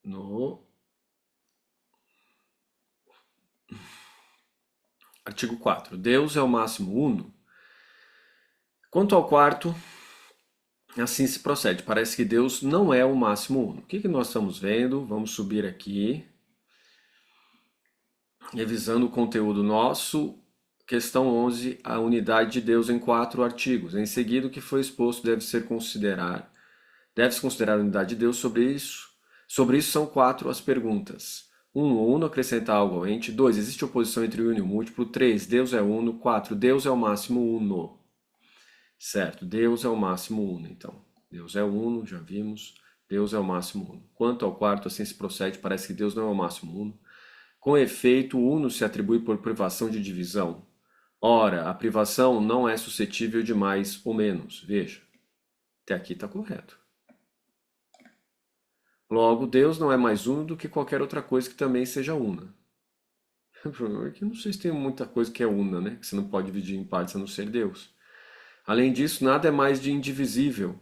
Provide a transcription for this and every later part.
no artigo 4. Deus é o máximo uno. Quanto ao quarto, assim se procede. Parece que Deus não é o máximo uno. O que nós estamos vendo? Vamos subir aqui, revisando o conteúdo nosso. Questão 11, a unidade de Deus em 4 artigos. Em seguida, o que foi exposto deve-se considerar a unidade de Deus sobre isso. Sobre isso são 4 as perguntas. 1. O uno acrescenta algo ao ente. 2. Existe oposição entre o uno e o múltiplo. 3. Deus é uno. 4. Deus é o máximo uno. Certo, Deus é o máximo uno, então. Deus é uno, já vimos. Deus é o máximo uno. Quanto ao quarto, assim se procede, parece que Deus não é o máximo uno. Com efeito, o uno se atribui por privação de divisão. Ora, a privação não é suscetível de mais ou menos. Veja, até aqui está correto. Logo, Deus não é mais uno do que qualquer outra coisa que também seja una. O problema é que eu não sei se tem muita coisa que é una, né? Que você não pode dividir em partes a não ser Deus. Além disso, nada é mais de indivisível.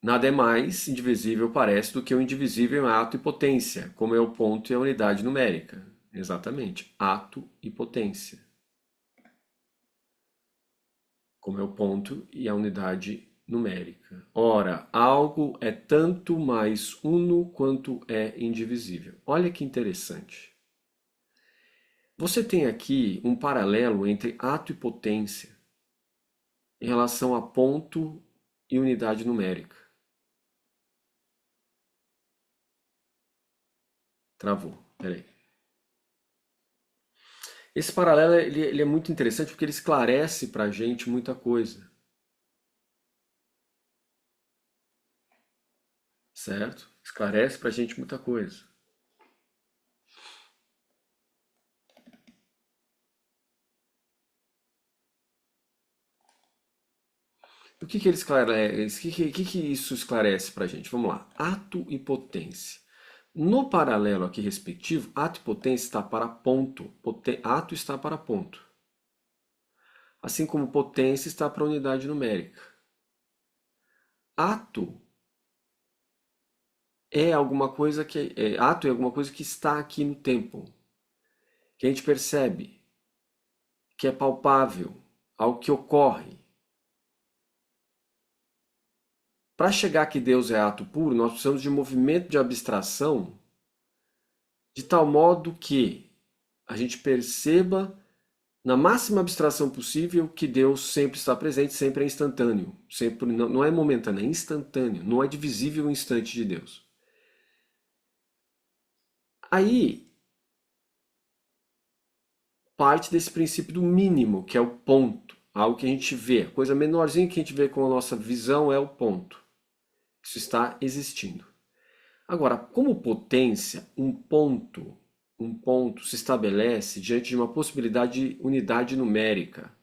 Nada é mais indivisível, parece, do que o indivisível em ato e potência, como é o ponto e a unidade numérica. Exatamente, ato e potência. Como é o ponto e a unidade numérica. Ora, algo é tanto mais uno quanto é indivisível. Olha que interessante. Você tem aqui um paralelo entre ato e potência em relação a ponto e unidade numérica. Travou, peraí. Esse paralelo ele é muito interessante porque ele esclarece para a gente muita coisa, certo? Esclarece para a gente muita coisa. O que ele esclarece? O que isso esclarece para a gente? Vamos lá. Ato e potência. No paralelo aqui respectivo, ato e potência está para ponto. Ato está para ponto. Assim como potência está para unidade numérica. Ato é alguma coisa ato é alguma coisa que está aqui no tempo, que a gente percebe, que é palpável, algo que ocorre. Para chegar que Deus é ato puro, nós precisamos de movimento de abstração de tal modo que a gente perceba na máxima abstração possível que Deus sempre está presente, sempre é instantâneo, sempre não é momentâneo, é instantâneo, não é divisível o instante de Deus. Aí parte desse princípio do mínimo, que é o ponto, algo que a gente vê, a coisa menorzinha que a gente vê com a nossa visão é o ponto. Isso está existindo. Agora, como potência, um ponto se estabelece diante de uma possibilidade de unidade numérica.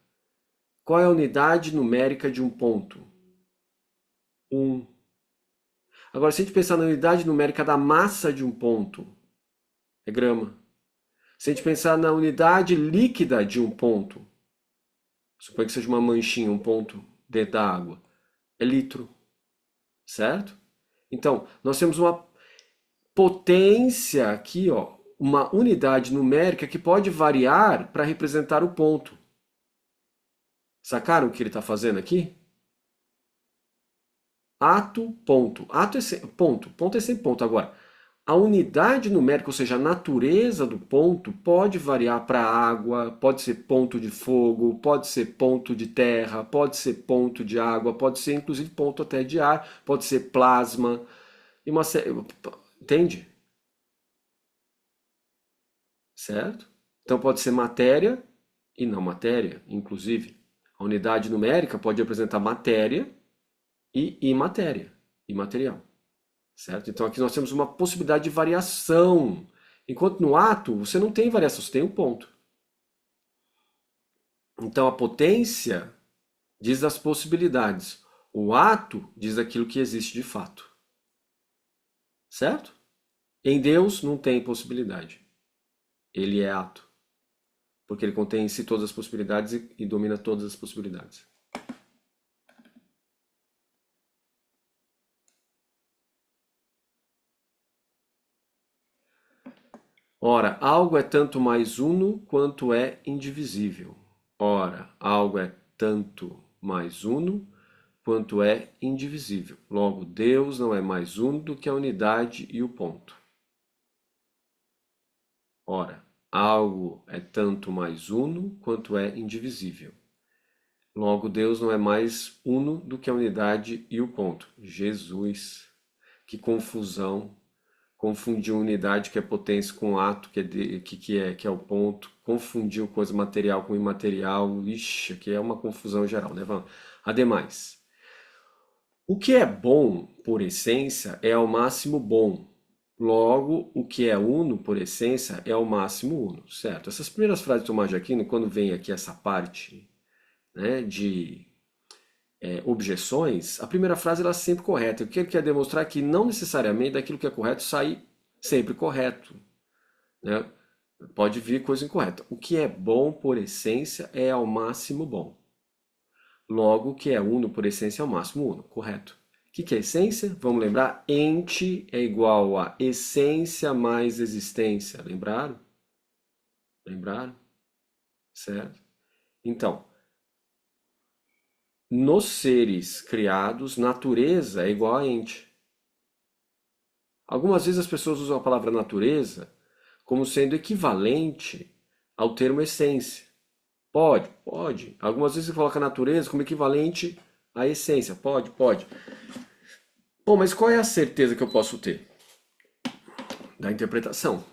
Qual é a unidade numérica de um ponto? 1. Agora, se a gente pensar na unidade numérica da massa de um ponto, é grama. Se a gente pensar na unidade líquida de um ponto, suponha que seja uma manchinha, um ponto dentro da água, é litro, certo? Então, nós temos uma potência aqui, ó, uma unidade numérica que pode variar para representar o ponto. Sacaram o que ele está fazendo aqui? Ato, ponto. Ato é ponto. Ponto é sempre ponto. Agora, a unidade numérica, ou seja, a natureza do ponto, pode variar para água, pode ser ponto de fogo, pode ser ponto de terra, pode ser ponto de água, pode ser inclusive ponto até de ar, pode ser plasma. E uma série. Entende? Certo? Então pode ser matéria e não matéria, inclusive. A unidade numérica pode representar matéria e imatéria, imaterial. Certo? Então aqui nós temos uma possibilidade de variação. Enquanto no ato você não tem variação, você tem um ponto. Então a potência diz das possibilidades. O ato diz aquilo que existe de fato. Certo? Em Deus não tem possibilidade. Ele é ato. Porque ele contém em si todas as possibilidades e domina todas as possibilidades. Ora, algo é tanto mais uno quanto é indivisível. Ora, algo é tanto mais uno quanto é indivisível. Logo, Deus não é mais uno do que a unidade e o ponto. Ora, algo é tanto mais uno quanto é indivisível. Logo, Deus não é mais uno do que a unidade e o ponto. Jesus, que confusão! Confundiu unidade, que é potência, com ato, que é o ponto. Confundiu coisa material com imaterial. Ixi, aqui é uma confusão geral, né? Vamos. Ademais, o que é bom por essência é ao máximo bom. Logo, o que é uno por essência é ao máximo uno, certo? Essas primeiras frases de Tomás de Aquino, quando vem aqui essa parte, né, de objeções, a primeira frase ela é sempre correta. O que ele quer demonstrar é que não necessariamente daquilo que é correto sai sempre correto, né? Pode vir coisa incorreta. O que é bom por essência é ao máximo bom. Logo, o que é uno por essência é ao máximo uno, correto? O que é essência? Vamos lembrar? Ente é igual a essência mais existência. Lembraram? Lembraram? Certo? Então, nos seres criados, natureza é igual a ente. Algumas vezes as pessoas usam a palavra natureza como sendo equivalente ao termo essência. Pode, pode. Algumas vezes você coloca natureza como equivalente à essência. Pode, pode. Bom, mas qual é a certeza que eu posso ter? Da interpretação.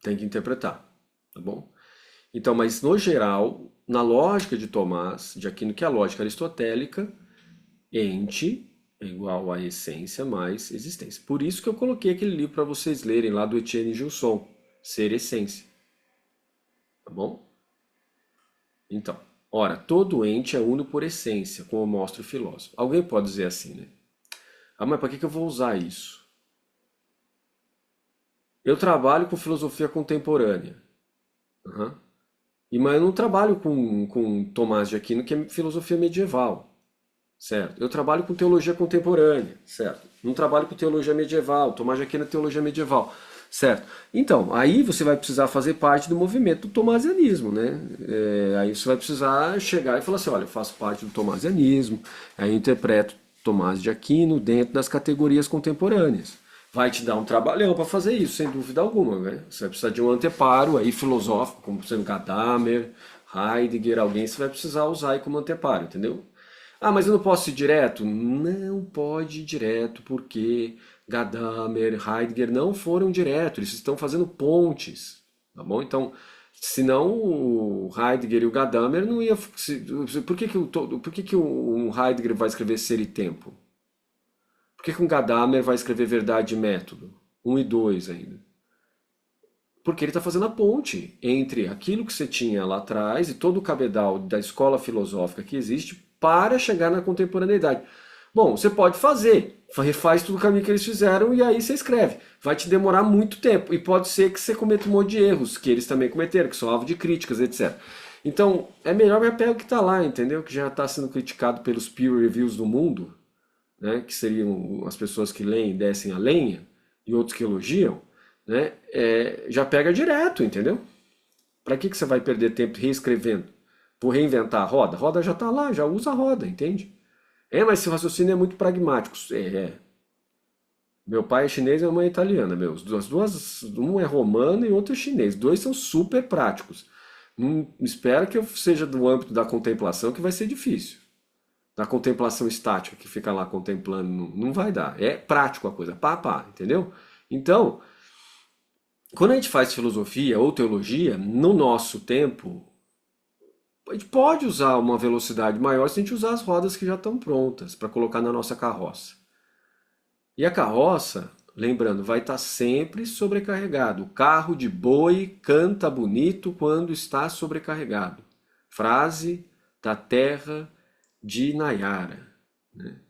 Tem que interpretar, tá bom? Então, mas no geral, na lógica de Tomás, de Aquino, que é a lógica aristotélica, ente é igual a essência mais existência. Por isso que eu coloquei aquele livro para vocês lerem lá do Etienne Gilson, Ser Essência. Tá bom? Então, ora, todo ente é uno por essência, como mostra o filósofo. Alguém pode dizer assim, né? Ah, mas para que eu vou usar isso? Eu trabalho com filosofia contemporânea. Uhum. Mas eu não trabalho com Tomás de Aquino, que é filosofia medieval. Certo? Eu trabalho com teologia contemporânea, certo? Não trabalho com teologia medieval, Tomás de Aquino é teologia medieval, certo? Então, aí você vai precisar fazer parte do movimento do tomasianismo, né? Aí você vai precisar chegar e falar assim, olha, eu faço parte do tomasianismo, aí eu interpreto Tomás de Aquino dentro das categorias contemporâneas. Vai te dar um trabalhão para fazer isso, sem dúvida alguma, né? Você vai precisar de um anteparo aí filosófico, como sendo Gadamer, Heidegger, alguém você vai precisar usar aí como anteparo, entendeu? Ah, mas eu não posso ir direto? Não pode ir direto, porque Gadamer, Heidegger não foram direto, eles estão fazendo pontes, tá bom? Então, senão o Heidegger e o Gadamer não ia... Por que que um Heidegger vai escrever Ser e Tempo? Por que que um Gadamer vai escrever Verdade e Método? Um e dois ainda. Porque ele está fazendo a ponte entre aquilo que você tinha lá atrás e todo o cabedal da escola filosófica que existe para chegar na contemporaneidade. Bom, você pode fazer, refaz tudo o caminho que eles fizeram e aí você escreve. Vai te demorar muito tempo e pode ser que você cometa um monte de erros que eles também cometeram, que são alvo de críticas, etc. Então, é melhor me pegar o que está lá, entendeu? Que já está sendo criticado pelos peer reviews do mundo, né? Que seriam as pessoas que leem e descem a lenha, e outros que elogiam, né? Já pega direto, entendeu? Para que você vai perder tempo reescrevendo? Por reinventar a roda? A roda já está lá, já usa a roda, entende? Mas esse raciocínio é muito pragmático. Meu pai é chinês e minha mãe é italiana, meu. As duas, um é romano e outro é chinês. Dois são super práticos. Não espera que eu seja do âmbito da contemplação, que vai ser difícil. Da contemplação estática, que fica lá contemplando, não vai dar. É prático a coisa, pá, pá, entendeu? Então, quando a gente faz filosofia ou teologia, no nosso tempo, a gente pode usar uma velocidade maior se a gente usar as rodas que já estão prontas para colocar na nossa carroça. E a carroça, lembrando, vai estar sempre sobrecarregado. O carro de boi canta bonito quando está sobrecarregado. Frase da terra de Nayara, né?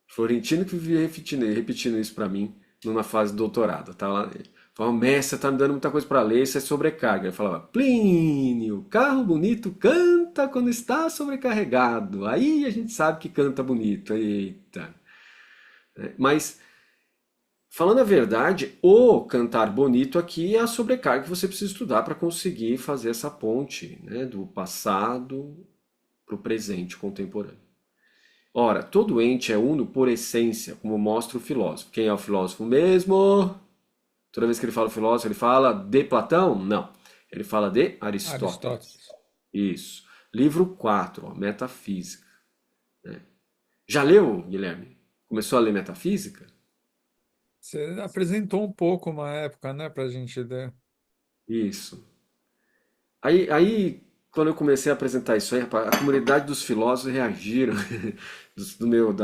Florentino que vivia repetindo isso para mim numa fase de doutorado. Tá lá, falava, mestre, você tá me dando muita coisa para ler, isso é sobrecarga. Ele falava, Plínio, carro bonito canta quando está sobrecarregado. Aí a gente sabe que canta bonito. Eita. Mas falando a verdade, o cantar bonito aqui é a sobrecarga que você precisa estudar para conseguir fazer essa ponte, né, do passado para o presente contemporâneo. Ora, todo ente é uno por essência, como mostra o filósofo. Quem é o filósofo mesmo? Toda vez que ele fala filósofo, ele fala de Platão? Não. Ele fala de Aristóteles. Aristóteles. Isso. Livro 4, ó, Metafísica. Já leu, Guilherme? Começou a ler Metafísica? Você apresentou um pouco uma época, né, para a gente ler. Isso. Aí, quando eu comecei a apresentar isso aí, rapaz, a comunidade dos filósofos reagiram,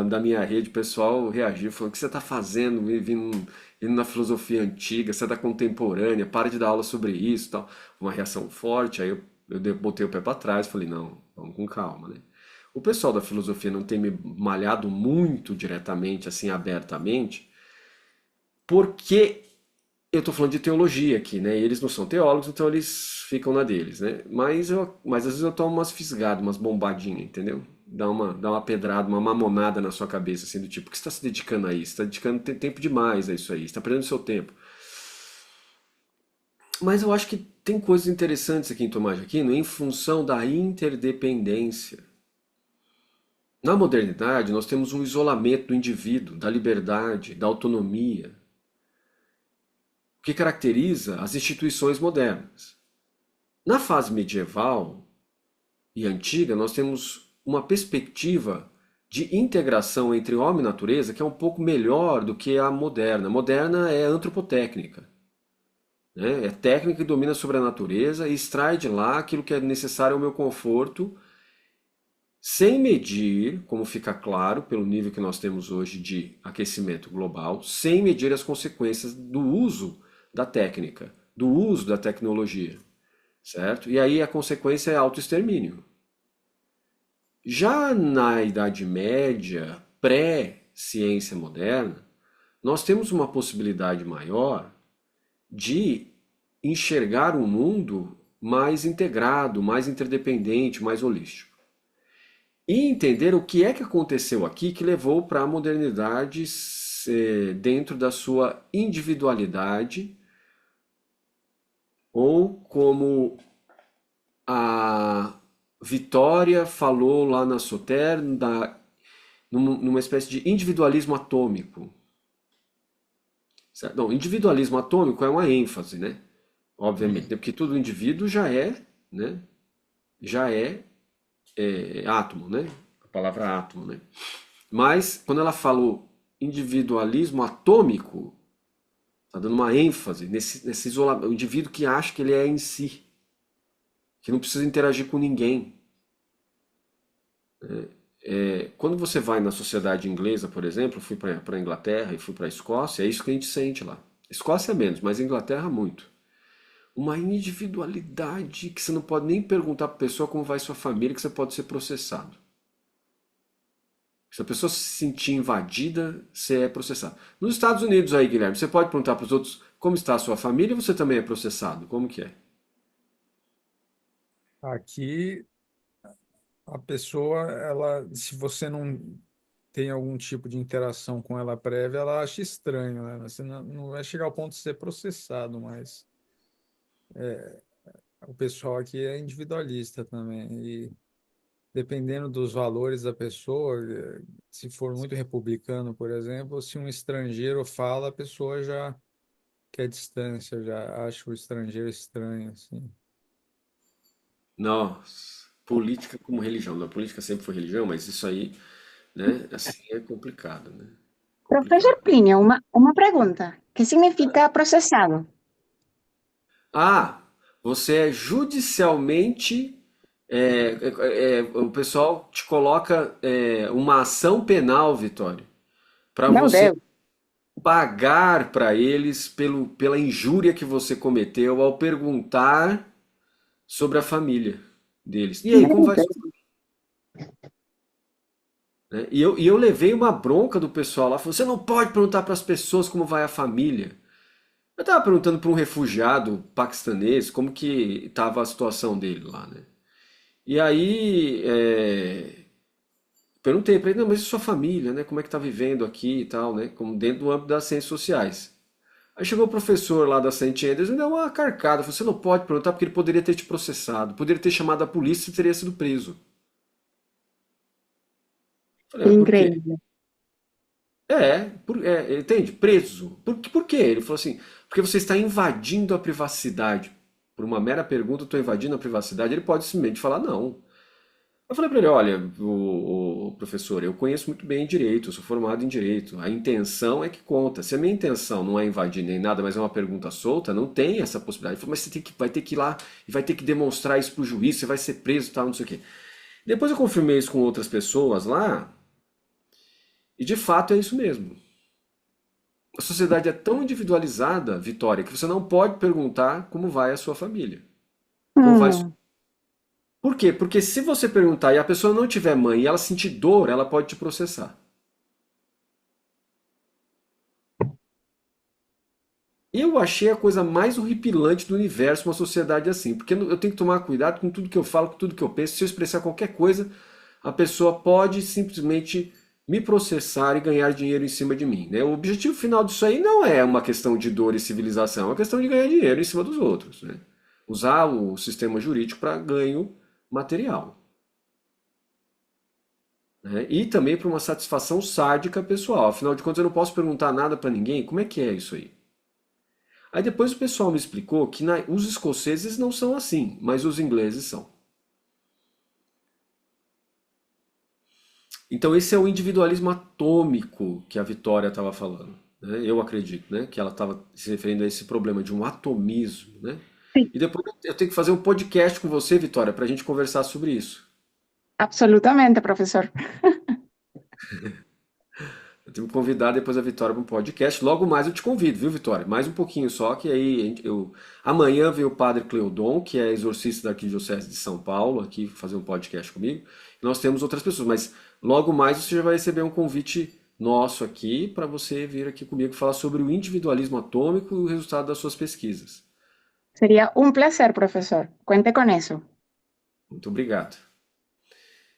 da minha rede, o pessoal reagiu, falou: o que você está fazendo, indo na filosofia antiga, você é da contemporânea, para de dar aula sobre isso, e tal. Uma reação forte, aí eu botei o pé para trás, falei: não, vamos com calma, né? O pessoal da filosofia não tem me malhado muito diretamente, assim, abertamente, porque eu estou falando de teologia aqui, né? E eles não são teólogos, então eles ficam na deles, né? Mas às vezes eu tomo umas fisgadas, umas bombadinhas, entendeu? Dá uma pedrada, uma mamonada na sua cabeça, assim, do tipo, por que você está se dedicando a isso? Você está dedicando tempo demais a isso aí, você está perdendo seu tempo. Mas eu acho que tem coisas interessantes aqui em Tomás de Aquino em função da interdependência. Na modernidade, nós temos um isolamento do indivíduo, da liberdade, da autonomia, que caracteriza as instituições modernas. Na fase medieval e antiga, nós temos uma perspectiva de integração entre homem e natureza que é um pouco melhor do que a moderna. A moderna é antropotécnica, né? É técnica que domina sobre a natureza e extrai de lá aquilo que é necessário ao meu conforto, sem medir, como fica claro pelo nível que nós temos hoje de aquecimento global, sem medir as consequências do uso da técnica, do uso da tecnologia, certo? E aí a consequência é autoextermínio. Já na Idade Média, pré-ciência moderna, nós temos uma possibilidade maior de enxergar um mundo mais integrado, mais interdependente, mais holístico. E entender o que é que aconteceu aqui que levou para a modernidade dentro da sua individualidade, ou como a Vitória falou lá na Soter, numa espécie de individualismo atômico. Certo? Não, individualismo atômico é uma ênfase, né? Obviamente, Uhum. né? Porque todo indivíduo já é, né? Já é átomo, né? A palavra átomo, né? Mas quando ela falou individualismo atômico, está dando uma ênfase nesse isolamento, o indivíduo que acha que ele é em si, que não precisa interagir com ninguém. Quando você vai na sociedade inglesa, por exemplo, eu fui para a Inglaterra e fui para a Escócia, é isso que a gente sente lá. Escócia é menos, mas Inglaterra muito. Uma individualidade que você não pode nem perguntar para a pessoa como vai sua família, que você pode ser processado. Se a pessoa se sentir invadida, você é processado. Nos Estados Unidos aí, Guilherme, você pode perguntar para os outros como está a sua família e você também é processado. Como que é? Aqui, a pessoa, ela, se você não tem algum tipo de interação com ela prévia, ela acha estranho, né? Você não vai chegar ao ponto de ser processado, mas o pessoal aqui é individualista também. E dependendo dos valores da pessoa, se for muito republicano, por exemplo, se um estrangeiro fala, a pessoa já quer distância, já acha o estrangeiro estranho, assim. Nossa, política como religião. A política sempre foi religião, mas isso aí, né, assim é complicado, né? Professor Complicado. Plínio, uma pergunta. Que significa processado? Ah, você é judicialmente. O pessoal te coloca uma ação penal, Vitória, para Meu você Deus. pagar para eles pela injúria que você cometeu ao perguntar sobre a família deles. E aí, como Meu vai sua Deus. família? Né? E eu levei uma bronca do pessoal lá, falou, você não pode perguntar para as pessoas como vai a família. Eu estava perguntando para um refugiado paquistanês como que estava a situação dele lá, né? E aí, perguntei para ele, não, mas e sua família, né? Como é que tá vivendo aqui e tal, né? Como dentro do âmbito das ciências sociais. Aí chegou o professor lá da Saint Andrews e me deu uma carcada. Falou, você não pode perguntar porque ele poderia ter te processado, poderia ter chamado a polícia e teria sido preso. Falei, mas por quê? Increíble. Entende? Preso. Por quê? Ele falou assim, porque você está invadindo a privacidade. Por uma mera pergunta, eu estou invadindo a privacidade. Ele pode simplesmente falar não. Eu falei para ele, olha, o professor, eu conheço muito bem direito, eu sou formado em direito. A intenção é que conta. Se a minha intenção não é invadir nem nada, mas é uma pergunta solta, não tem essa possibilidade. Ele falou, mas vai ter que ir lá e vai ter que demonstrar isso para o juiz, você vai ser preso e tal, não sei o quê. Depois eu confirmei isso com outras pessoas lá, e de fato é isso mesmo. A sociedade é tão individualizada, Vitória, que você não pode perguntar como vai a sua família. Como vai. Hum, Por quê? Porque se você perguntar e a pessoa não tiver mãe e ela sentir dor, ela pode te processar. Eu achei a coisa mais horripilante do universo uma sociedade assim, porque eu tenho que tomar cuidado com tudo que eu falo, com tudo que eu penso. Se eu expressar qualquer coisa, a pessoa pode simplesmente me processar e ganhar dinheiro em cima de mim, né? O objetivo final disso aí não é uma questão de dor e civilização, é uma questão de ganhar dinheiro em cima dos outros, né? Usar o sistema jurídico para ganho material, né? E também para uma satisfação sádica pessoal. Afinal de contas, eu não posso perguntar nada para ninguém. Como é que é isso aí? Aí depois o pessoal me explicou que os escoceses não são assim, mas os ingleses são. Então esse é o individualismo atômico que a Vitória estava falando, né? Eu acredito, né? Que ela estava se referindo a esse problema de um atomismo, né? sí, E depois eu tenho que fazer um podcast com você, Vitória, para a gente conversar sobre isso. absolutamente, profesor. Eu tenho que convidar depois a Vitória para um podcast. Logo mais eu te convido, viu, Vitória? Mais um pouquinho só, que aí amanhã vem o Padre Cleodon, que é exorcista da Arquidiocese de São Paulo, aqui fazer um podcast comigo. E nós temos outras pessoas, mas logo mais você já vai receber um convite nosso aqui para você vir aqui comigo falar sobre o individualismo atômico e o resultado das suas pesquisas. Sería un placer, profesor. Cuente con eso. Muito obrigado.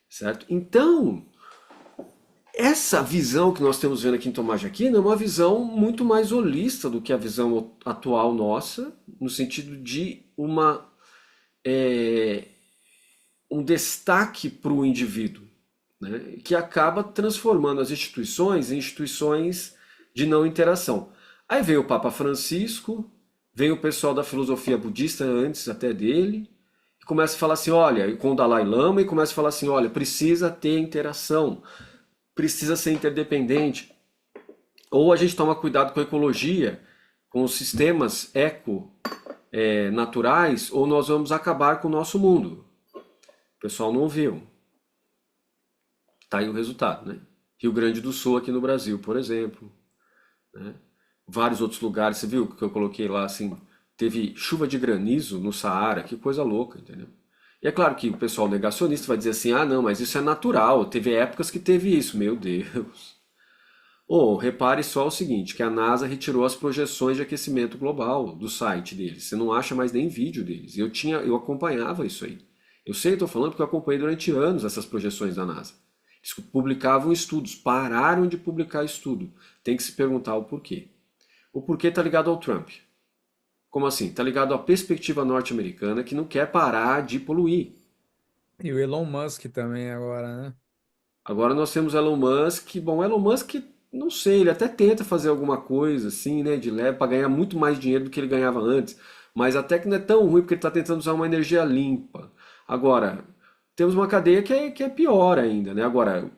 Certo? Então, essa visão que nós temos vendo aqui em Tomás de Aquino é uma visão muito mais holista do que a visão atual nossa, no sentido de é, um destaque para o indivíduo, né, que acaba transformando as instituições em instituições de não interação. Aí veio o Papa Francisco, veio o pessoal da filosofia budista antes até dele, e começa a falar assim, olha, com o Dalai Lama, e começa a falar assim, olha, precisa ter interação, precisa ser interdependente. Ou a gente toma cuidado com a ecologia, com os sistemas naturais, ou nós vamos acabar com o nosso mundo. O pessoal não ouviu. Tá aí o resultado, né? Rio Grande do Sul aqui no Brasil, por exemplo, né? Vários outros lugares, você viu que eu coloquei lá assim, teve chuva de granizo no Saara, que coisa louca, entendeu? E é claro que o pessoal negacionista vai dizer assim, ah não, mas isso é natural, teve épocas que teve isso, meu Deus. Ou repare só o seguinte, que a NASA retirou as projeções de aquecimento global do site deles. Você não acha mais nem vídeo deles. Eu acompanhava isso aí. Eu sei, estou falando porque eu acompanhei durante anos essas projeções da NASA. Eles publicavam estudos, pararam de publicar estudo. Tem que se perguntar o porquê. O porquê está ligado ao Trump. Como assim? Está ligado à perspectiva norte-americana que não quer parar de poluir. E o Elon Musk também agora, né? Agora nós temos Elon Musk. Bom, Elon Musk, não sei, ele até tenta fazer alguma coisa assim, né, de leve, para ganhar muito mais dinheiro do que ele ganhava antes. Mas até que não é tão ruim, porque ele está tentando usar uma energia limpa. Agora, temos uma cadeia que é pior ainda, né? Agora,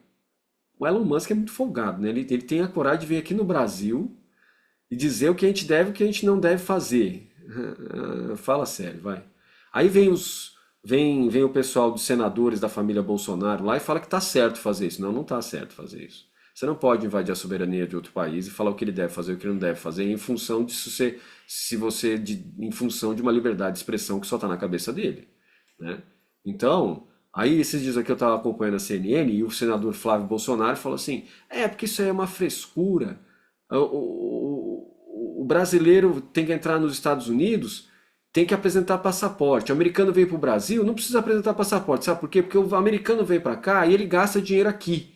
o Elon Musk é muito folgado, né? Ele tem a coragem de vir aqui no Brasil e dizer o que a gente deve e o que a gente não deve fazer. Fala sério, vai. Aí vem o pessoal dos senadores da família Bolsonaro lá e fala que tá certo fazer isso. Não, não tá certo fazer isso. Você não pode invadir a soberania de outro país e falar o que ele deve fazer e o que ele não deve fazer em função disso em função de uma liberdade de expressão que só está na cabeça dele, né? Então, aí esses dias aqui eu estava acompanhando a CNN e o senador Flávio Bolsonaro falou assim, porque isso aí é uma frescura. O brasileiro tem que entrar nos Estados Unidos, tem que apresentar passaporte. O americano veio para o Brasil, não precisa apresentar passaporte. Sabe por quê? Porque o americano vem para cá e ele gasta dinheiro aqui.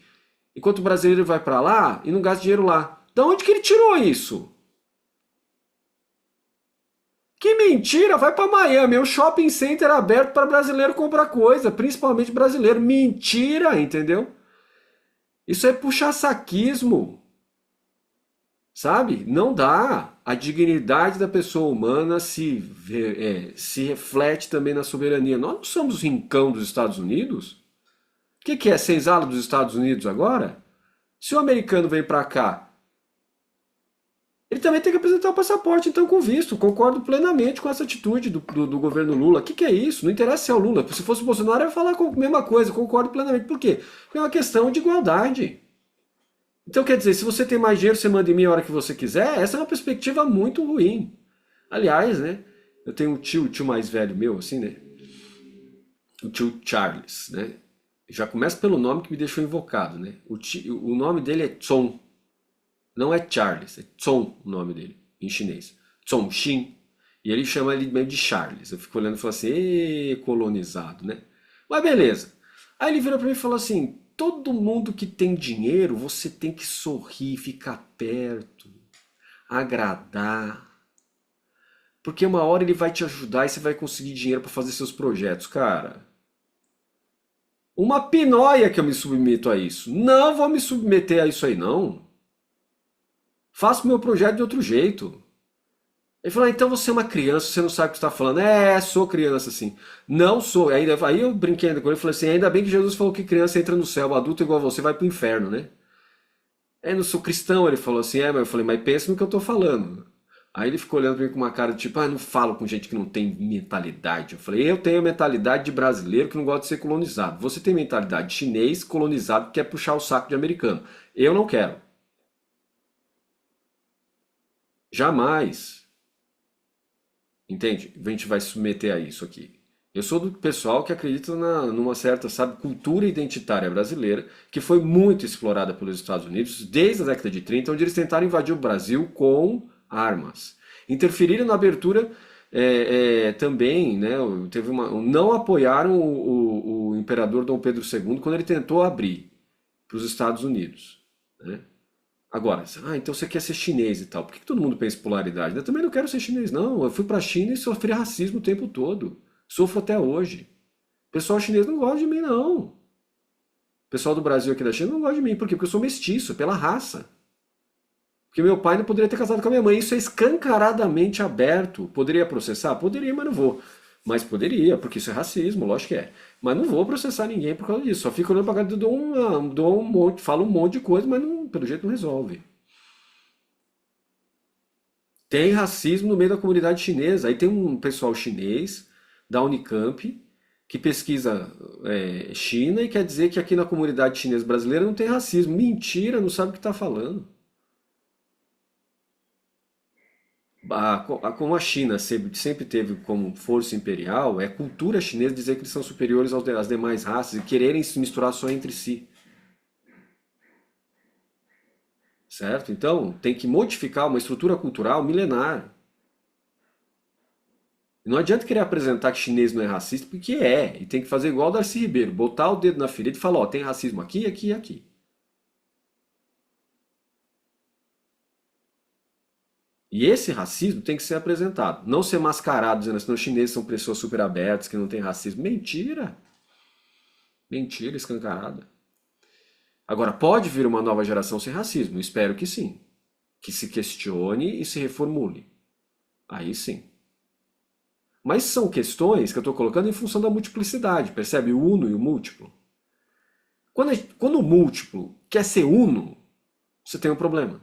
enquanto o brasileiro vai para lá e não gasta dinheiro lá. Da onde que ele tirou isso? Que mentira! Vai para Miami, é um shopping center aberto para brasileiro comprar coisa, principalmente brasileiro. Mentira, entendeu? Isso é puxa-saquismo, sabe? Não dá. A dignidade da pessoa humana se reflete também na soberania. Nós não somos o rincão dos Estados Unidos? O que é senzala dos Estados Unidos agora? Se o americano vem para cá, ele também tem que apresentar o passaporte, então, com visto. Concordo plenamente com essa atitude do governo Lula. O que é isso? Não interessa se é o Lula. Se fosse o Bolsonaro, eu ia falar a mesma coisa. Concordo plenamente. Por quê? Porque é uma questão de igualdade. Então, quer dizer, se você tem mais dinheiro, você manda em mim a hora que você quiser. Essa é uma perspectiva muito ruim. Aliás, né? Eu tenho um tio mais velho meu, assim, né? O tio Charles, né? Já começa pelo nome que me deixou invocado, né? O nome dele é Tson. Não é Charles, é Tson o nome dele, em chinês. Tson Xin. E ele chama ele meio de Charles. Eu fico olhando e falo assim, ê, colonizado, né? Mas beleza. Aí ele virou pra mim e falou assim, todo mundo que tem dinheiro, você tem que sorrir, ficar perto, agradar. Porque uma hora ele vai te ajudar e você vai conseguir dinheiro pra fazer seus projetos, cara. Uma pinóia que eu me submeto a isso. Não vou me submeter a isso aí, não. Faço meu projeto de outro jeito. Ele falou, então você é uma criança, você não sabe o que está falando. É, sou criança, sim. Não sou. Aí eu brinquei ainda com ele e falei assim, ainda bem que Jesus falou que criança entra no céu, adulto igual a você vai pro inferno, né? É, não sou cristão, ele falou assim, mas eu falei, mas pensa no que eu tô falando. Aí ele ficou olhando pra mim com uma cara de tipo, não falo com gente que não tem mentalidade. Eu falei, eu tenho mentalidade de brasileiro que não gosta de ser colonizado. Você tem mentalidade de chinês colonizado que quer puxar o saco de americano. Eu não quero. Jamais. Entende? A gente vai se submeter a isso aqui. Eu sou do pessoal que acredita numa certa, sabe, cultura identitária brasileira, que foi muito explorada pelos Estados Unidos desde a década de 30, onde eles tentaram invadir o Brasil com armas. Interferiram na abertura também, né? Não apoiaram o imperador Dom Pedro II quando ele tentou abrir para os Estados Unidos, né? Agora, então você quer ser chinês e tal. Por que todo mundo pensa em polaridade? Eu também não quero ser chinês, não. Eu fui pra China e sofri racismo o tempo todo. Sofro até hoje. O pessoal chinês não gosta de mim, não. O pessoal do Brasil aqui da China não gosta de mim. Por quê? Porque eu sou mestiço, pela raça. Porque meu pai não poderia ter casado com a minha mãe. Isso é escancaradamente aberto. Poderia processar? Poderia, mas não vou. Mas poderia, porque isso é racismo, lógico que é. Mas não vou processar ninguém por causa disso. Só fico olhando pra cá, dou um monte, falo um monte de coisa, mas não, pelo jeito não resolve. Tem racismo no meio da comunidade chinesa. Aí tem um pessoal chinês da Unicamp que pesquisa China e quer dizer que aqui na comunidade chinesa brasileira não tem racismo. Mentira, não sabe o que está falando. Como a China sempre teve como força imperial, é cultura chinesa dizer que eles são superiores às demais raças e quererem se misturar só entre si. Certo? Então, tem que modificar uma estrutura cultural milenar. Não adianta querer apresentar que chinês não é racista, porque é. E tem que fazer igual o Darcy Ribeiro, botar o dedo na ferida e falar, ó, tem racismo aqui, aqui e aqui. E esse racismo tem que ser apresentado, não ser mascarado, dizendo assim, os chineses são pessoas super abertas, que não tem racismo. Mentira! Mentira escancarada. Agora, pode vir uma nova geração sem racismo? Espero que sim. Que se questione e se reformule. Aí sim. Mas são questões que eu estou colocando em função da multiplicidade, percebe? O uno e o múltiplo. Quando o múltiplo quer ser uno, você tem um problema.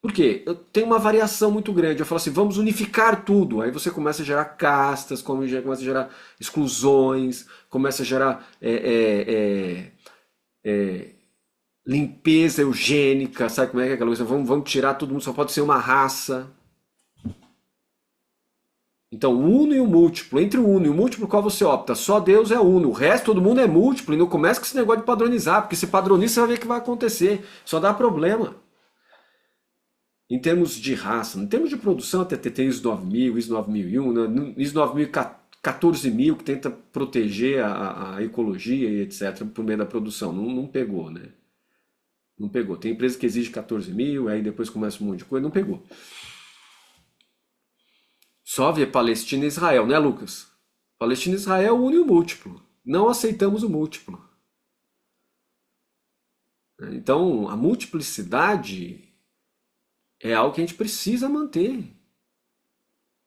Por quê? Tem uma variação muito grande. Eu falo assim, vamos unificar tudo. Aí você começa a gerar castas, começa a gerar exclusões, começa a gerar limpeza eugênica, sabe como é que é aquela coisa? Vamos tirar todo mundo, só pode ser uma raça. Então, o uno e o múltiplo. Entre o uno e o múltiplo, qual você opta? Só Deus é uno. O resto, todo mundo é múltiplo. E não começa com esse negócio de padronizar, porque se padroniza, você vai ver o que vai acontecer. Só dá problema. Em termos de raça, em termos de produção, até tem ISO 9000, ISO 9001, né? ISO 14 mil que tenta proteger a ecologia e etc. por meio da produção. Não, não pegou, né? Não pegou. Tem empresa que exige 14 mil, aí depois começa um monte de coisa. Não pegou. Só vê Palestina e Israel, né, Lucas? Palestina e Israel une o múltiplo. Não aceitamos o múltiplo. Então, a multiplicidade é algo que a gente precisa manter.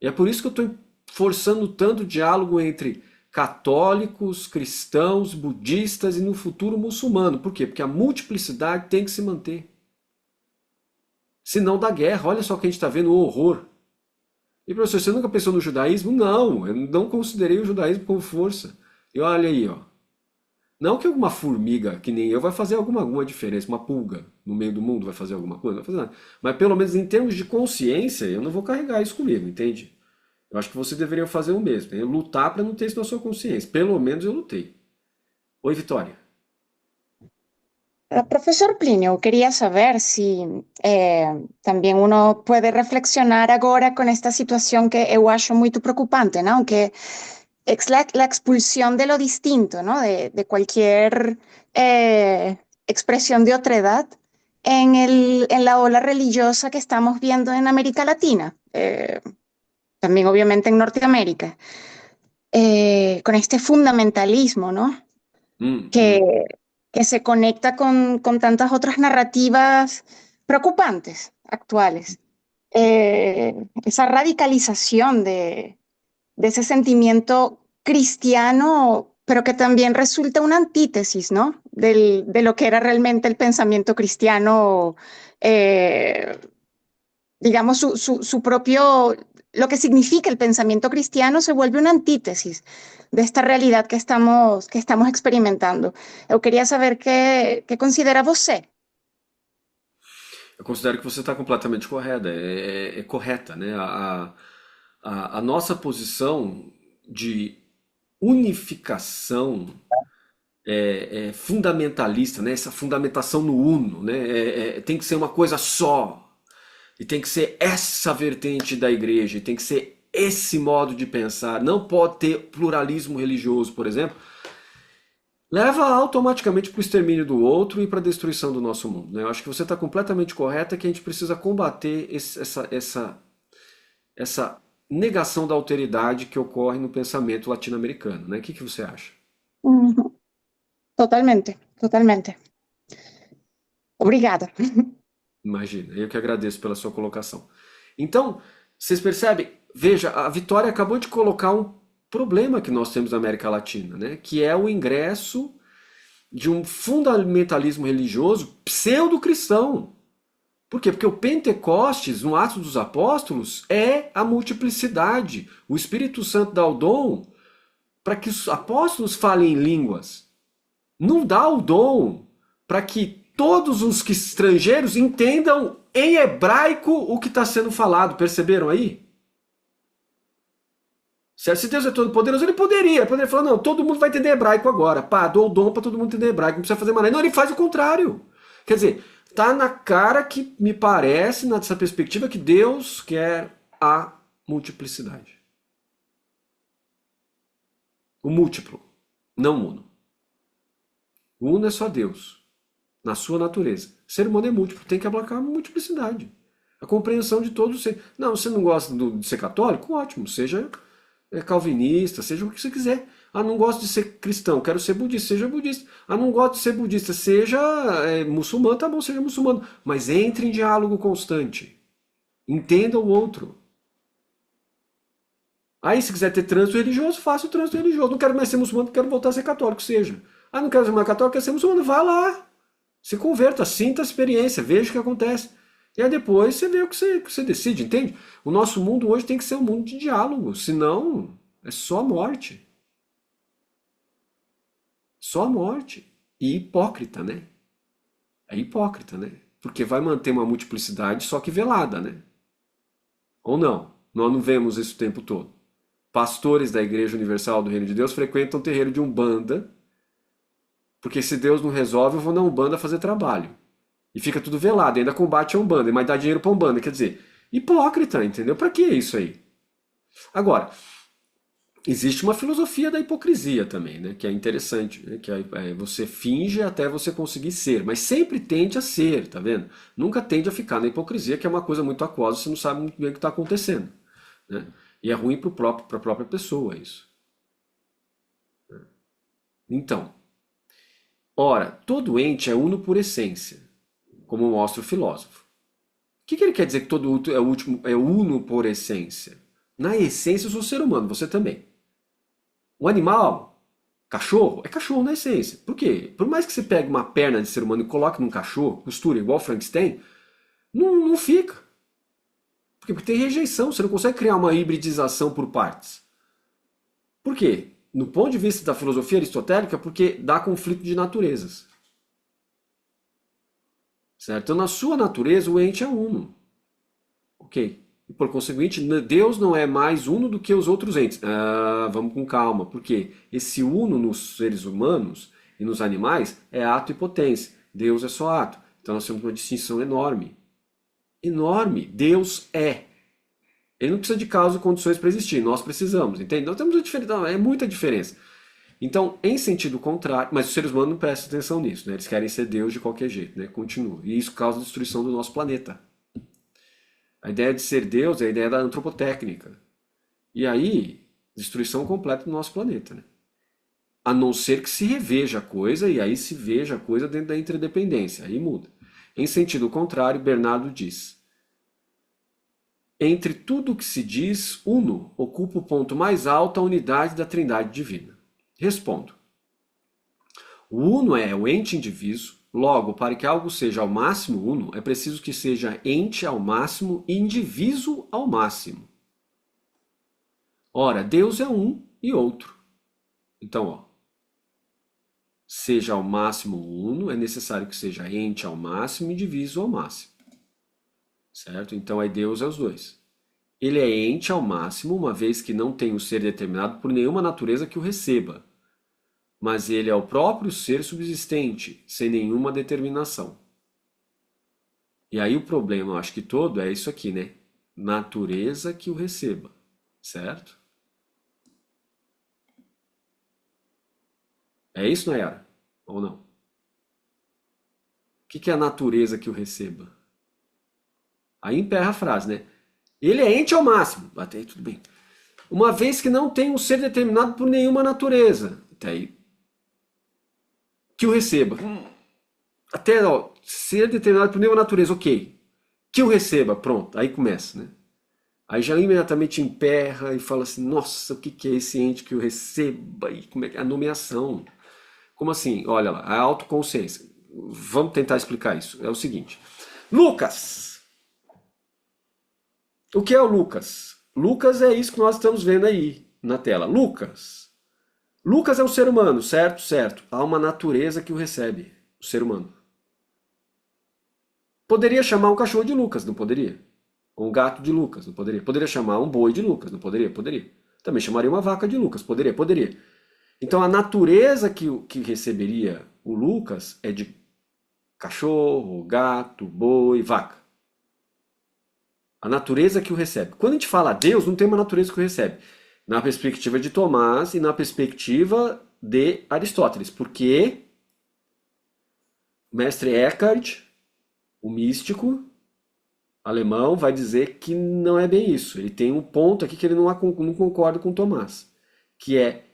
E é por isso que eu estou forçando tanto o diálogo entre católicos, cristãos, budistas e no futuro muçulmano. Por quê? Porque a multiplicidade tem que se manter. Senão dá guerra. Olha só que a gente está vendo o horror. E professor, você nunca pensou no judaísmo? Não, eu não considerei o judaísmo como força. E olha aí, ó. Não que alguma formiga, que nem eu, vai fazer alguma diferença, uma pulga no meio do mundo vai fazer alguma coisa, não vai fazer nada. Mas pelo menos em termos de consciência, eu não vou carregar isso comigo, entende? Eu acho que você deveria fazer o mesmo, né? Lutar para não ter isso na sua consciência. Pelo menos eu lutei. Oi, Vitória. Profesor Plinio, quería saber si también uno puede reflexionar agora con esta situación que eu acho muito preocupante, ¿no? Que es la expulsión de lo distinto, ¿no? De cualquier expresión de otredad en la ola religiosa que estamos viendo en América Latina, también obviamente en Norteamérica, con este fundamentalismo, ¿no? Que, que se conecta con tantas otras narrativas preocupantes actuales. Esa radicalización de ese sentimiento cristiano, pero que también resulta una antítesis, ¿no? De lo que era realmente el pensamiento cristiano, digamos, su propio, lo que significa el pensamiento cristiano se vuelve una antítesis de esta realidad que estamos experimentando. Eu queria saber que considera você. Eu considero que você está completamente correta, é correta, né? A nossa posição de unificação é fundamentalista, né? Essa fundamentação no uno, né? Tem que ser uma coisa só. E tem que ser essa vertente da igreja, e tem que ser esse modo de pensar. Não pode ter pluralismo religioso, por exemplo. Leva automaticamente para o extermínio do outro e para a destruição do nosso mundo, né? Eu acho que você está completamente correta que a gente precisa combater essa negação da alteridade que ocorre no pensamento latino-americano, né? O que você acha? Uhum. Totalmente, totalmente. Obrigada. Imagina, eu que agradeço pela sua colocação. Então, vocês percebem? Veja, a Vitória acabou de colocar um problema que nós temos na América Latina, né? Que é o ingresso de um fundamentalismo religioso pseudo-cristão. Por quê? Porque o Pentecostes, no Atos dos Apóstolos, é a multiplicidade. O Espírito Santo dá o dom para que os apóstolos falem em línguas. Não dá o dom para que todos os estrangeiros entendam em hebraico o que está sendo falado. Perceberam aí? Certo? Se Deus é todo poderoso, ele poderia falar, não, todo mundo vai entender hebraico agora. Pá, dou o dom para todo mundo entender hebraico, não precisa fazer mais nada. Não, ele faz o contrário. Quer dizer, tá na cara que me parece, nessa perspectiva, que Deus quer a multiplicidade. O múltiplo, não o uno. O uno é só Deus, na sua natureza. Ser humano é múltiplo, tem que abarcar a multiplicidade. A compreensão de todos os seres. Não, você não gosta de ser católico? Ótimo, seja calvinista, seja o que você quiser. Ah, não gosto de ser cristão, quero ser budista, seja budista. Ah, não gosto de ser budista, seja muçulmano, tá bom, seja muçulmano. Mas entre em diálogo constante. Entenda o outro. Aí, se quiser ter trânsito religioso, faça o trânsito religioso. Não quero mais ser muçulmano, quero voltar a ser católico, seja. Ah, não quero ser mais católico, quero ser muçulmano. Vá lá. Se converta, sinta a experiência, veja o que acontece. E aí depois você vê o que você decide, entende? O nosso mundo hoje tem que ser um mundo de diálogo, senão é só morte. Só morte. E hipócrita, né? É hipócrita, né? Porque vai manter uma multiplicidade só que velada, né? Ou não? Nós não vemos isso o tempo todo. Pastores da Igreja Universal do Reino de Deus frequentam o terreiro de Umbanda, porque se Deus não resolve, eu vou na Umbanda fazer trabalho. E fica tudo velado, ainda combate a Umbanda, mas dá dinheiro para Umbanda. Quer dizer, hipócrita, entendeu? Para que isso aí? Agora, Existe uma filosofia da hipocrisia também, né? Que é interessante, né? Que você finge até você conseguir ser, mas sempre tende a ser, tá vendo? Nunca tende a ficar na hipocrisia, que é uma coisa muito aquosa, você não sabe muito bem o que está acontecendo, né? E é ruim para a própria pessoa isso. Então, ora, todo ente é uno por essência, como mostra o filósofo. O que ele quer dizer que todo é uno por essência? Na essência, eu sou ser humano, você também. O animal, cachorro, é cachorro na essência. Por quê? Por mais que você pegue uma perna de ser humano e coloque num cachorro, costure igual Frankenstein, não fica. Por quê? Porque tem rejeição, você não consegue criar uma hibridização por partes. Por quê? No ponto de vista da filosofia aristotélica, porque dá conflito de naturezas. Certo? Então, na sua natureza, o ente é uno. Ok? E, por conseguinte, Deus não é mais uno do que os outros entes. Vamos com calma, porque esse uno nos seres humanos e nos animais é ato e potência. Deus é só ato. Então nós temos uma distinção enorme. Enorme. Deus é. Ele não precisa de causa e condições para existir. Nós precisamos, entende? Nós temos uma diferença, é muita diferença. Então, em sentido contrário, mas os seres humanos não prestam atenção nisso, né? Eles querem ser Deus de qualquer jeito, né? Continua. E isso causa a destruição do nosso planeta. A ideia de ser Deus é a ideia da antropotécnica. E aí, destruição completa do nosso planeta, né? A não ser que se reveja a coisa, e aí se veja a coisa dentro da interdependência. Aí muda. Em sentido contrário, Bernardo diz: entre tudo o que se diz, uno ocupa o ponto mais alto, a unidade da trindade divina. Respondo. O uno é o ente indiviso, logo, para que algo seja ao máximo uno, é preciso que seja ente ao máximo e indiviso ao máximo. Ora, Deus é um e outro. Então, ó, seja ao máximo uno, é necessário que seja ente ao máximo e indiviso ao máximo. Certo? Então, aí Deus é os dois. Ele é ente ao máximo, uma vez que não tem o ser determinado por nenhuma natureza que o receba. Mas ele é o próprio ser subsistente, sem nenhuma determinação. E aí o problema, eu acho que todo, é isso aqui, né? Natureza que o receba, certo? É isso, Nayara? Ou não? O que é a natureza que o receba? Aí emperra a frase, né? Ele é ente ao máximo. Até aí tudo bem. Uma vez que não tem um ser determinado por nenhuma natureza. Até aí que o receba. Até, ó, ser determinado por nenhuma natureza, ok. Que o receba, pronto. Aí começa, né? Aí já imediatamente emperra e fala assim, nossa, o que é esse ente que o receba? E como é que é a nomeação? Como assim? Olha lá, a autoconsciência. Vamos tentar explicar isso. É o seguinte. Lucas! O que é o Lucas? Lucas é isso que nós estamos vendo aí na tela. Lucas. Lucas é um ser humano, certo? Certo. Há uma natureza que o recebe, o ser humano. Poderia chamar um cachorro de Lucas, não poderia? Ou um gato de Lucas, não poderia? Poderia chamar um boi de Lucas, não poderia? Poderia. Também chamaria uma vaca de Lucas, poderia? Poderia. Então a natureza que receberia o Lucas é de cachorro, gato, boi, vaca. A natureza que o recebe. Quando a gente fala Deus, não tem uma natureza que o recebe. Na perspectiva de Tomás e na perspectiva de Aristóteles. Porque o mestre Eckhart, o místico alemão, vai dizer que não é bem isso. Ele tem um ponto aqui que ele não concorda com Tomás. Que é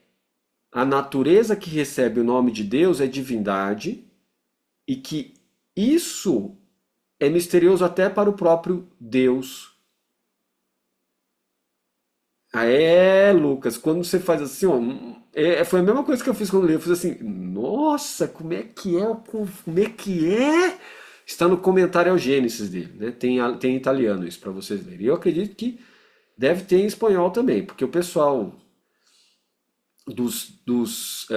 a natureza que recebe o nome de Deus é divindade e que isso é misterioso até para o próprio Deus. Lucas, quando você faz assim, ó, foi a mesma coisa que eu fiz quando eu li. Eu fiz assim, nossa, como é que é? Como é que é? Está no comentário ao Gênesis dele, né? Tem em italiano isso para vocês verem. E eu acredito que deve ter em espanhol também, porque o pessoal dos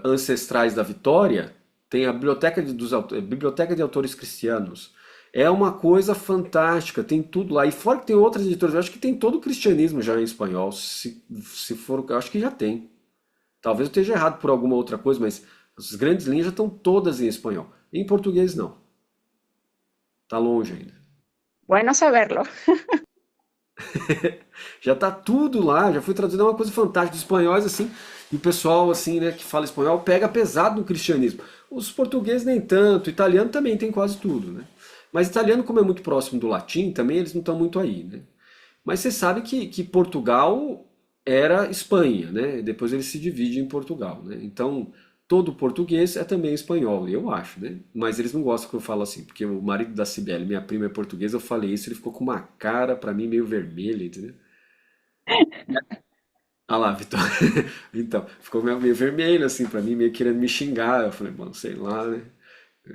ancestrais da Vitória tem a biblioteca de autores cristianos. É uma coisa fantástica, tem tudo lá. E fora que tem outras editoras, eu acho que tem todo o cristianismo já em espanhol. Se for, eu acho que já tem. Talvez eu esteja errado por alguma outra coisa, mas as grandes linhas já estão todas em espanhol. Em português não. Tá longe ainda. Bueno saberlo. Já tá tudo lá, já foi traduzido, é uma coisa fantástica. Os espanhóis, assim, e o pessoal, assim, né, que fala espanhol, pega pesado no cristianismo. Os portugueses nem tanto, o italiano também tem quase tudo, né? Mas italiano, como é muito próximo do latim, também eles não estão muito aí, né? Mas você sabe que Portugal era Espanha, né? Depois ele se divide em Portugal, né? Então, todo português é também espanhol, eu acho, né? Mas eles não gostam que eu falo assim, porque o marido da Cibele, minha prima é portuguesa, eu falei isso, ele ficou com uma cara pra mim meio vermelha, entendeu? Ah lá, Vitor. Então, ficou meio vermelho assim pra mim, meio querendo me xingar. Eu falei, bom, sei lá, né?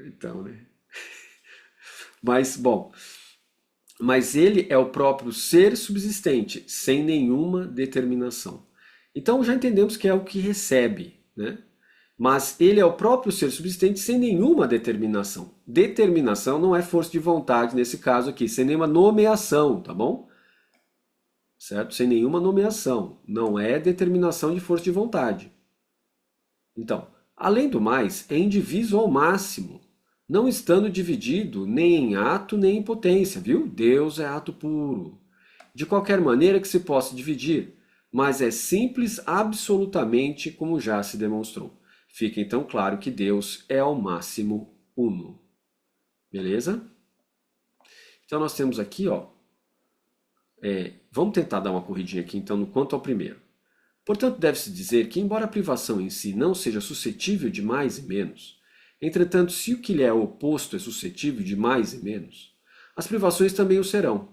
Então, né? Mas, bom, mas ele é o próprio ser subsistente, sem nenhuma determinação. Então já entendemos que é o que recebe, né? Mas ele é o próprio ser subsistente sem nenhuma determinação. Determinação não é força de vontade nesse caso aqui, sem nenhuma nomeação, tá bom? Certo? Sem nenhuma nomeação. Não é determinação de força de vontade. Então, além do mais, é indiviso ao máximo, não estando dividido nem em ato nem em potência, viu? Deus é ato puro. De qualquer maneira que se possa dividir, mas é simples absolutamente como já se demonstrou. Fica então claro que Deus é ao máximo uno. Beleza? Então nós temos aqui, ó, vamos tentar dar uma corridinha aqui então no quanto ao primeiro. Portanto, deve-se dizer que, embora a privação em si não seja suscetível de mais e menos, entretanto, se o que lhe é oposto é suscetível de mais e menos, as privações também o serão.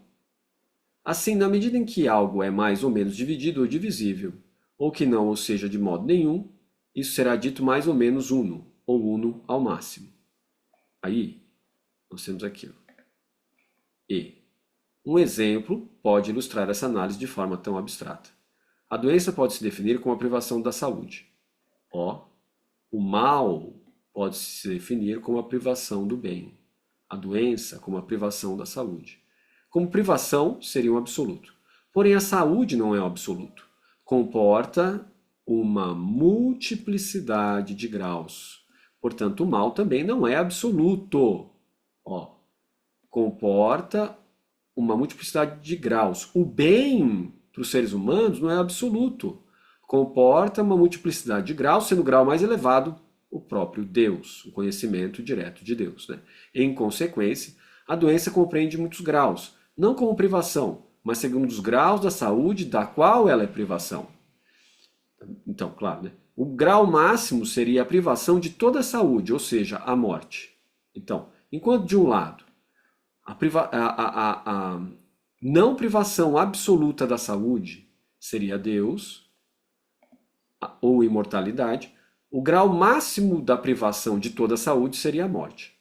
Assim, na medida em que algo é mais ou menos dividido ou divisível, ou que não o seja de modo nenhum, isso será dito mais ou menos uno, ou uno ao máximo. Aí, nós temos aqui, ó, E. Um exemplo pode ilustrar essa análise de forma tão abstrata. A doença pode se definir como a privação da saúde. O. O mal pode se definir como a privação do bem. A doença como a privação da saúde. Como privação, seria um absoluto. Porém, a saúde não é um absoluto. Comporta uma multiplicidade de graus. Portanto, o mal também não é absoluto. Ó, comporta uma multiplicidade de graus. O bem para os seres humanos não é absoluto. Comporta uma multiplicidade de graus, sendo o grau mais elevado o próprio Deus, o conhecimento direto de Deus, né? Em consequência, a doença compreende muitos graus, não como privação, mas segundo os graus da saúde da qual ela é privação. Então, claro, né? O grau máximo seria a privação de toda a saúde, ou seja, a morte. Então, enquanto de um lado a não privação absoluta da saúde seria Deus ou imortalidade, o grau máximo da privação de toda a saúde seria a morte.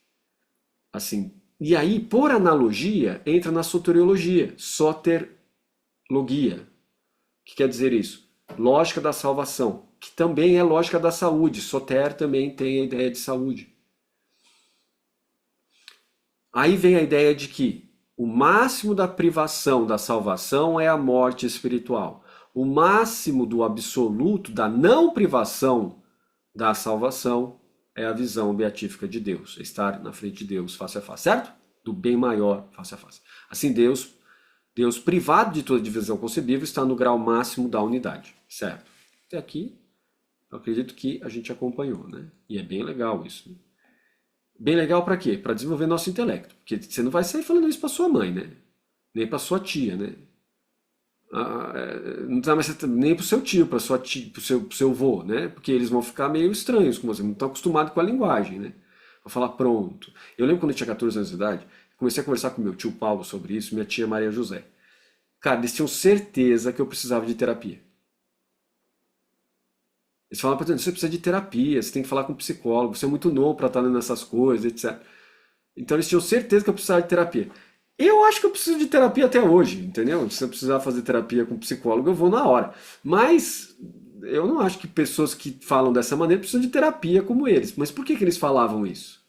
Assim, e aí, por analogia, entra na soteriologia, soterlogia. O que quer dizer isso? Lógica da salvação, que também é lógica da saúde. Soter também tem a ideia de saúde. Aí vem a ideia de que o máximo da privação da salvação é a morte espiritual. O máximo do absoluto da não privação da salvação é a visão beatífica de Deus, é estar na frente de Deus face a face, certo? Do bem maior face a face. Assim, Deus privado de toda divisão concebível está no grau máximo da unidade, certo? Até aqui, eu acredito que a gente acompanhou, né? E é bem legal isso, né? Bem legal para quê? Para desenvolver nosso intelecto. Porque você não vai sair falando isso para sua mãe, né? Nem para sua tia, né? Não tá mais nem para o seu tio, para sua tia, pro seu avô, né? Porque eles vão ficar meio estranhos com você, não estão acostumados com a linguagem, né? Vou falar pronto. Eu lembro quando eu tinha 14 anos de idade, comecei a conversar com meu tio Paulo sobre isso, minha tia Maria José. Cara, eles tinham certeza que eu precisava de terapia. Eles falavam pra mim, você precisa de terapia, você tem que falar com um psicólogo, você é muito novo para estar lendo essas coisas, etc. Então eles tinham certeza que eu precisava de terapia. Eu acho que eu preciso de terapia até hoje, entendeu? Se eu precisar fazer terapia com um psicólogo, eu vou na hora. Mas eu não acho que pessoas que falam dessa maneira precisam de terapia como eles. Mas por que eles falavam isso?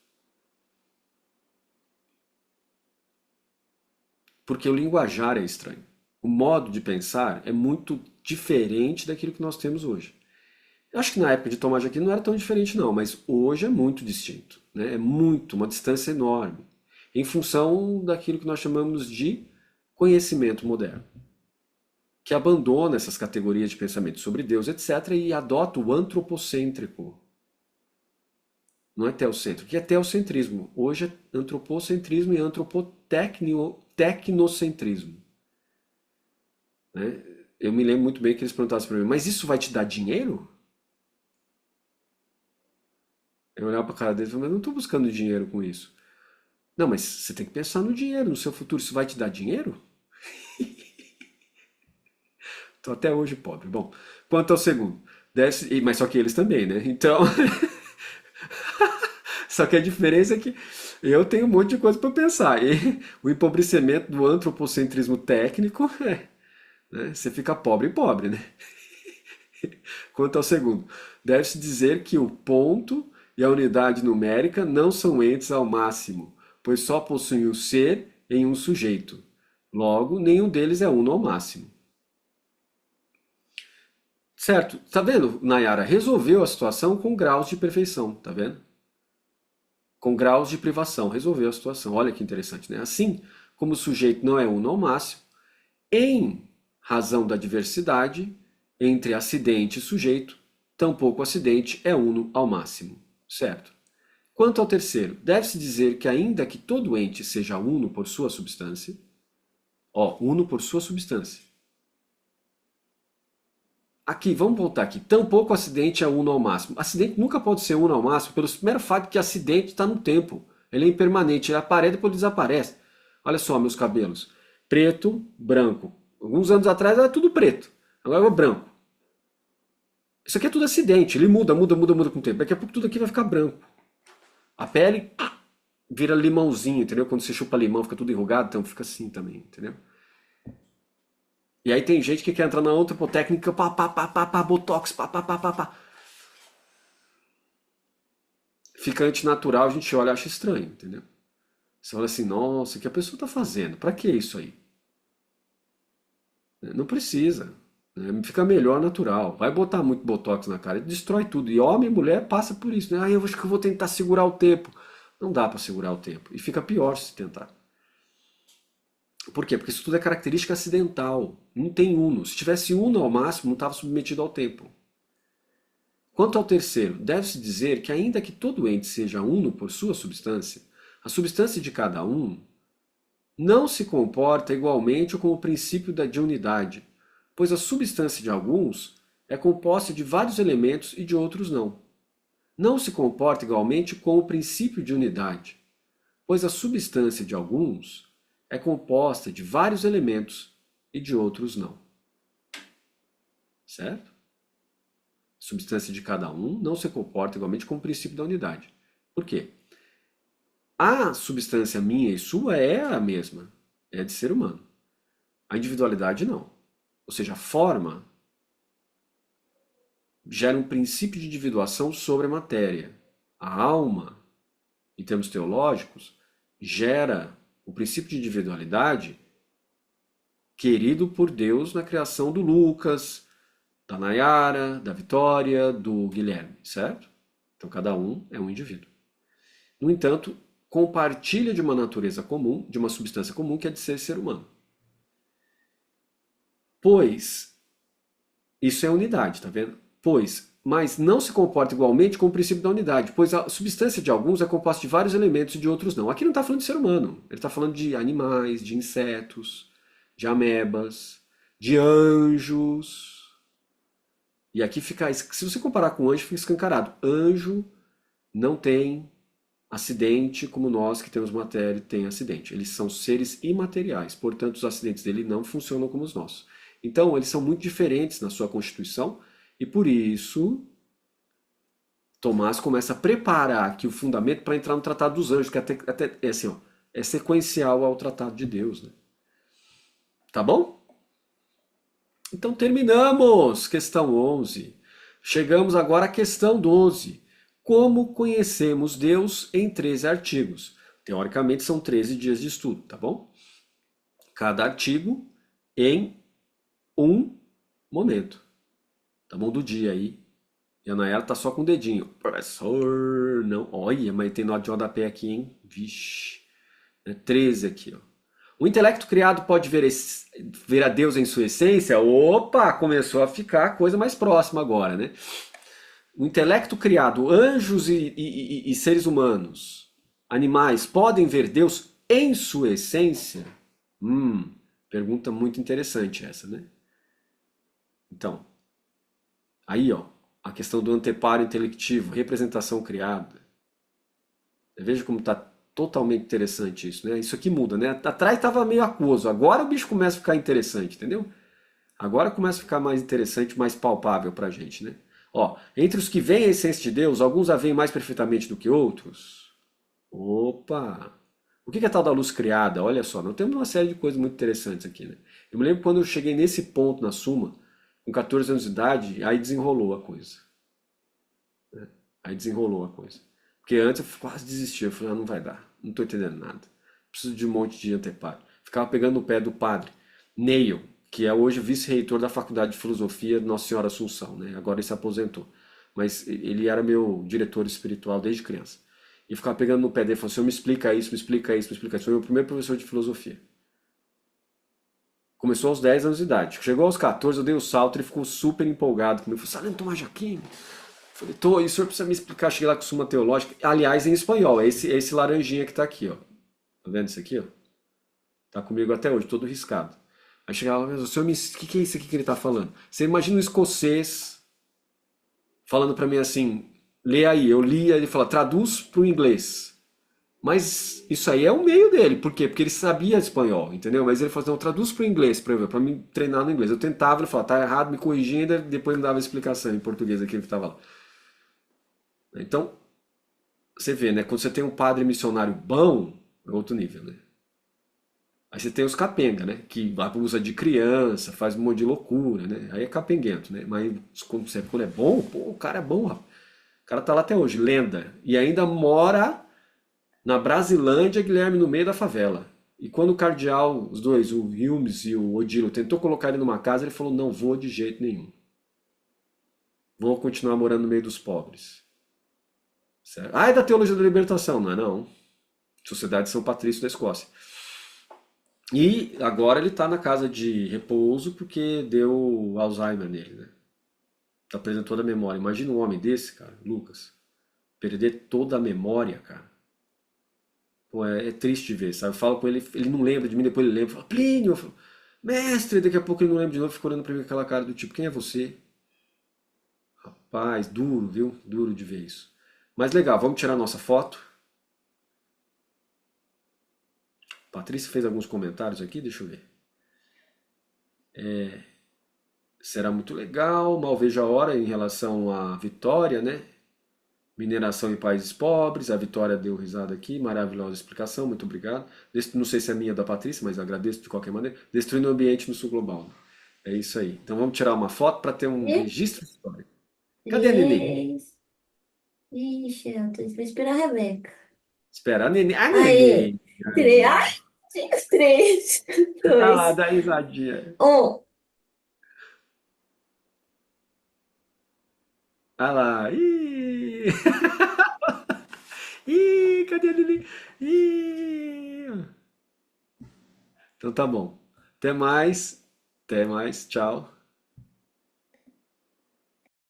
Porque o linguajar é estranho. O modo de pensar é muito diferente daquilo que nós temos hoje. Eu acho que na época de Tomás de Aquino não era tão diferente não, mas hoje é muito distinto, né? É muito, uma distância enorme, em função daquilo que nós chamamos de conhecimento moderno. que abandona essas categorias de pensamento sobre Deus, etc., e adota o antropocêntrico. Não é teocêntrico. O que é teocentrismo? Hoje é antropocentrismo e antropotecnocentrismo. Né? Eu me lembro muito bem que eles perguntavam para mim, mas isso vai te dar dinheiro? Eu olhava para a cara deles e falava, mas eu não estou buscando dinheiro com isso. Não, mas você tem que pensar no dinheiro, no seu futuro. Isso vai te dar dinheiro? Estou até hoje pobre. Bom, quanto ao segundo, mas só que eles também, né? Então, só que a diferença é que eu tenho um monte de coisa para pensar. E o empobrecimento do antropocentrismo técnico, né? Você fica pobre e pobre, né? Quanto ao segundo, deve-se dizer que o ponto e a unidade numérica não são entes ao máximo, pois só possuem o ser em um sujeito. Logo, nenhum deles é uno ao máximo. Certo? Tá vendo, Nayara? Resolveu a situação com graus de perfeição, tá vendo? Com graus de privação, resolveu a situação. Olha que interessante, né? Assim como o sujeito não é uno ao máximo, em razão da diversidade entre acidente e sujeito, tampouco o acidente é uno ao máximo, certo? Quanto ao terceiro, deve-se dizer que ainda que todo ente seja uno por sua substância, uno por sua substância. Aqui, vamos voltar aqui. Tampouco o acidente é uno ao máximo. Acidente nunca pode ser uno ao máximo pelo mero fato que acidente está no tempo. Ele é impermanente, ele aparece e depois desaparece. Olha só meus cabelos. Preto, branco. Alguns anos atrás era tudo preto. Agora é branco. Isso aqui é tudo acidente. Ele muda com o tempo. Daqui a pouco tudo aqui vai ficar branco. A pele vira limãozinho, entendeu? Quando você chupa limão fica tudo enrugado, então fica assim também, entendeu? E aí tem gente que quer entrar na antropotécnica, botox, fica antinatural, a gente olha e acha estranho, entendeu? Você fala assim, nossa, o que a pessoa está fazendo? Para que isso aí? Não precisa. Fica melhor natural. Vai botar muito botox na cara, destrói tudo. E homem e mulher passa por isso, né? Eu acho que eu vou tentar segurar o tempo. Não dá para segurar o tempo. E fica pior se tentar. Por quê? Porque isso tudo é característica acidental. Não tem uno. Se tivesse uno ao máximo, não estava submetido ao tempo. Quanto ao terceiro, deve-se dizer que ainda que todo ente seja uno por sua substância, a substância de cada um não se comporta igualmente com o princípio de unidade, pois a substância de alguns é composta de vários elementos e de outros não. Não se comporta igualmente com o princípio de unidade, pois a substância de alguns é composta de vários elementos e de outros não. Certo? A substância de cada um não se comporta igualmente com o princípio da unidade. Por quê? A substância minha e sua é a mesma, é de ser humano. A individualidade não. Ou seja, a forma gera um princípio de individuação sobre a matéria. A alma, em termos teológicos, gera o princípio de individualidade querido por Deus na criação do Lucas, da Nayara, da Vitória, do Guilherme, certo? Então cada um é um indivíduo. No entanto, compartilha de uma natureza comum, de uma substância comum que é de ser humano. Pois, isso é unidade, tá vendo? Pois, mas não se comporta igualmente com o princípio da unidade, pois a substância de alguns é composta de vários elementos e de outros não. Aqui não está falando de ser humano, ele está falando de animais, de insetos, de amebas, de anjos. E aqui fica, se você comparar com anjo, fica escancarado. Anjo não tem acidente como nós que temos matéria tem acidente. Eles são seres imateriais, portanto os acidentes dele não funcionam como os nossos. Então eles são muito diferentes na sua constituição e por isso Tomás começa a preparar aqui o fundamento para entrar no Tratado dos Anjos, que até é assim, ó, é sequencial ao Tratado de Deus, né? Tá bom? Então terminamos questão 11. Chegamos agora à questão 12. Como conhecemos Deus em 13 artigos? Teoricamente são 13 dias de estudo, tá bom? Cada artigo em um momento, tá bom? Do dia aí. E a Nayara tá só com o dedinho. Professor, não. Olha, mas tem nota de rodapé aqui, hein? Vixe. É 13 aqui, ó. O intelecto criado pode ver a Deus em sua essência? Opa, começou a ficar a coisa mais próxima agora, né? O intelecto criado, anjos e seres humanos, animais, podem ver Deus em sua essência? Pergunta muito interessante essa, né? Então, aí, ó, a questão do anteparo intelectivo, representação criada. Veja como está totalmente interessante isso, né? Isso aqui muda, né? Atrás estava meio aquoso, agora o bicho começa a ficar interessante, entendeu? Agora começa a ficar mais interessante, mais palpável para a gente, né? Ó, entre os que veem a essência de Deus, alguns a veem mais perfeitamente do que outros. Opa! O que é a tal da luz criada? Olha só, nós temos uma série de coisas muito interessantes aqui, né? Eu me lembro quando eu cheguei nesse ponto na Suma, com 14 anos de idade, aí desenrolou a coisa. Né? Aí desenrolou a coisa. Porque antes eu quase desistia, eu falei, não vai dar, não estou entendendo nada. Preciso de um monte de anteparo. Ficava pegando no pé do padre Neil, que é hoje vice-reitor da Faculdade de Filosofia de Nossa Senhora Assunção, né? Agora ele se aposentou. Mas ele era meu diretor espiritual desde criança. E ficava pegando no pé dele, falando, senhor, me explica isso, me explica isso, me explica isso. Foi meu primeiro professor de filosofia. Começou aos 10 anos de idade. Chegou aos 14, eu dei o salto, ele ficou super empolgado comigo. Falei, Salento Tomás de Aquino. Falei, tô, e o senhor precisa me explicar. Cheguei lá com Suma Teológica, aliás, em espanhol. É esse laranjinha que tá aqui, ó. Tá vendo isso aqui, ó? Tá comigo até hoje, todo riscado. Aí chegava lá, o senhor me... O que é isso aqui que ele tá falando? Você imagina um escocês falando pra mim assim, lê aí. Eu lia, ele fala, traduz pro inglês. Mas isso aí é o meio dele. Por quê? Porque ele sabia espanhol, entendeu? Mas ele falou assim, não, traduz para o inglês, para me treinar no inglês. Eu tentava, ele falava, tá errado, me corrigia, e depois me dava a explicação em português aquilo que estava lá. Então, você vê, né? Quando você tem um padre missionário bom, é outro nível, né? Aí você tem os capenga, né? Que abusa de criança, faz um monte de loucura, né? Aí é capenguento, né? Mas quando é bom, pô, o cara é bom, rapaz. O cara tá lá até hoje, lenda. E ainda mora na Brasilândia, Guilherme, no meio da favela. E quando o cardeal, os dois, o Hilmes e o Odilo, tentou colocar ele numa casa, ele falou, não vou de jeito nenhum. Vou continuar morando no meio dos pobres. Certo? Ah, é da Teologia da Libertação, não é não. Sociedade de São Patrício da Escócia. E agora ele está na casa de repouso porque deu Alzheimer nele, né? Tá perdendo toda a memória. Imagina um homem desse, cara, Lucas, perder toda a memória, cara. Pô, é triste de ver, sabe? Eu falo com ele, ele não lembra de mim, depois ele lembra. Fala, Plínio! Eu falo, mestre! Daqui a pouco ele não lembra de novo, fica olhando pra mim com aquela cara do tipo, quem é você? Rapaz, duro, viu? Duro de ver isso. Mas legal, vamos tirar nossa foto. Patrícia fez alguns comentários aqui, deixa eu ver. Será muito legal, mal vejo a hora em relação à Vitória, né? Mineração em países pobres, a Vitória deu risada aqui, maravilhosa explicação, muito obrigado. Não sei se é minha ou da Patrícia, mas agradeço de qualquer maneira. Destruindo o ambiente no sul global. É isso aí. Então vamos tirar uma foto para ter um registro histórico. Cadê a Nenê? Três. Ixi, eu tô esperando a Rebeca. Espera, a Nenê. A Aí, Nenê! três. Ai, gente, três, Ah lá, dois, dá risadinha. um. Ah lá. Ih! Ih, cadê a Nenê? Ih! Então tá bom. Até mais. Até mais. Tchau.